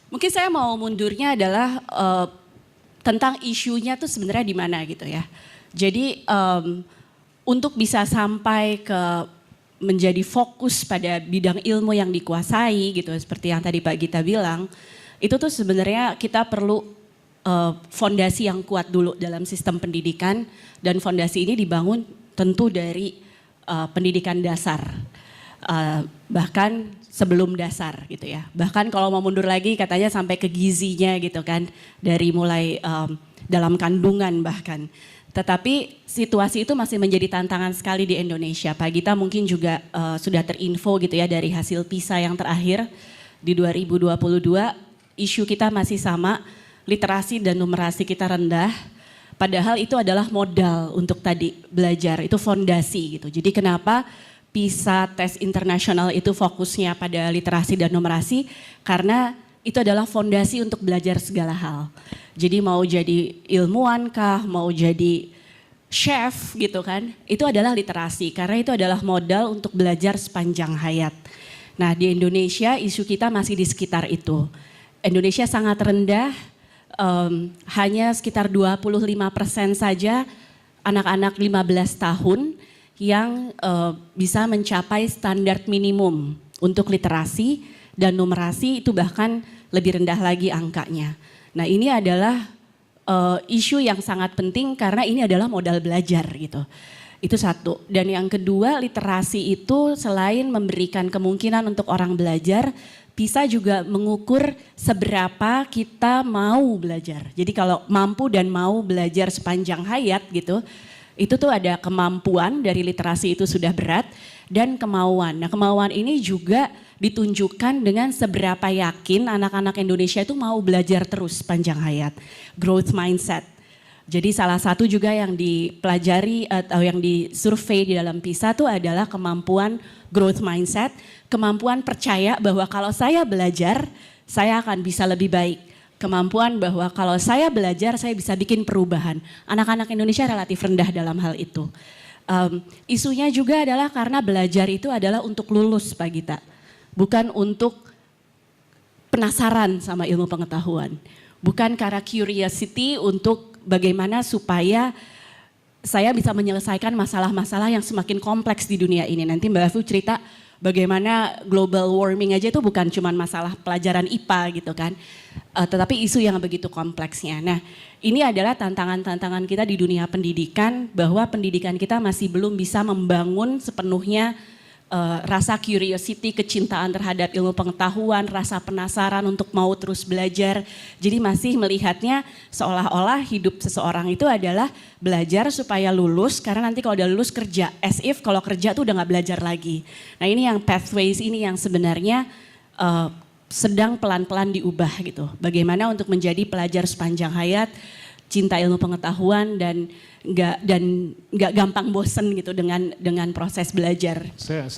Mungkin saya mau mundurnya adalah tentang isunya tuh sebenarnya di mana gitu ya. Jadi untuk bisa sampai ke menjadi fokus pada bidang ilmu yang dikuasai gitu, seperti yang tadi Pak Gita bilang, itu tuh sebenarnya kita perlu fondasi yang kuat dulu dalam sistem pendidikan, dan fondasi ini dibangun tentu dari pendidikan dasar, bahkan sebelum dasar gitu ya. Bahkan kalau mau mundur lagi katanya sampai ke gizinya gitu kan, dari mulai dalam kandungan bahkan. Tetapi situasi itu masih menjadi tantangan sekali di Indonesia. Pak Gita mungkin juga sudah terinfo gitu ya dari hasil PISA yang terakhir di 2022, isu kita masih sama, literasi dan numerasi kita rendah. Padahal itu adalah modal untuk tadi belajar, itu fondasi gitu. Jadi kenapa PISA tes internasional itu fokusnya pada literasi dan numerasi, karena itu adalah fondasi untuk belajar segala hal. Jadi mau jadi ilmuwan kah, mau jadi chef gitu kan, itu adalah literasi karena itu adalah modal untuk belajar sepanjang hayat. Nah di Indonesia isu kita masih di sekitar itu. Indonesia sangat rendah, hanya sekitar 25% saja anak-anak 15 tahun yang bisa mencapai standar minimum untuk literasi dan numerasi, itu bahkan lebih rendah lagi angkanya. Nah ini adalah isu yang sangat penting karena ini adalah modal belajar gitu. Itu satu. Dan yang kedua, literasi itu selain memberikan kemungkinan untuk orang belajar, bisa juga mengukur seberapa kita mau belajar. Jadi kalau mampu dan mau belajar sepanjang hayat gitu, itu tuh ada kemampuan dari literasi itu sudah berat dan kemauan. Nah kemauan ini juga ditunjukkan dengan seberapa yakin anak-anak Indonesia itu mau belajar terus sepanjang hayat. Growth mindset. Jadi salah satu juga yang dipelajari atau yang disurvei di dalam PISA itu adalah kemampuan growth mindset, kemampuan percaya bahwa kalau saya belajar, saya akan bisa lebih baik. Kemampuan bahwa kalau saya belajar, saya bisa bikin perubahan. Anak-anak Indonesia relatif rendah dalam hal itu. Isunya juga adalah karena belajar itu adalah untuk lulus Pak Gita. Bukan untuk penasaran sama ilmu pengetahuan. Bukan karena curiosity untuk bagaimana supaya saya bisa menyelesaikan masalah-masalah yang semakin kompleks di dunia ini. Nanti Mbak Afu cerita bagaimana global warming aja itu bukan cuma masalah pelajaran IPA gitu kan. Tetapi isu yang begitu kompleksnya. Nah ini adalah tantangan-tantangan kita di dunia pendidikan, bahwa pendidikan kita masih belum bisa membangun sepenuhnya rasa curiosity, kecintaan terhadap ilmu pengetahuan, rasa penasaran untuk mau terus belajar. Jadi masih melihatnya seolah-olah hidup seseorang itu adalah belajar supaya lulus, karena nanti kalau udah lulus kerja. As if kalau kerja tuh udah gak belajar lagi. Nah ini yang pathways ini yang sebenarnya sedang pelan-pelan diubah gitu. Bagaimana untuk menjadi pelajar sepanjang hayat, cinta ilmu pengetahuan dan nggak gampang bosen gitu dengan proses belajar. Saya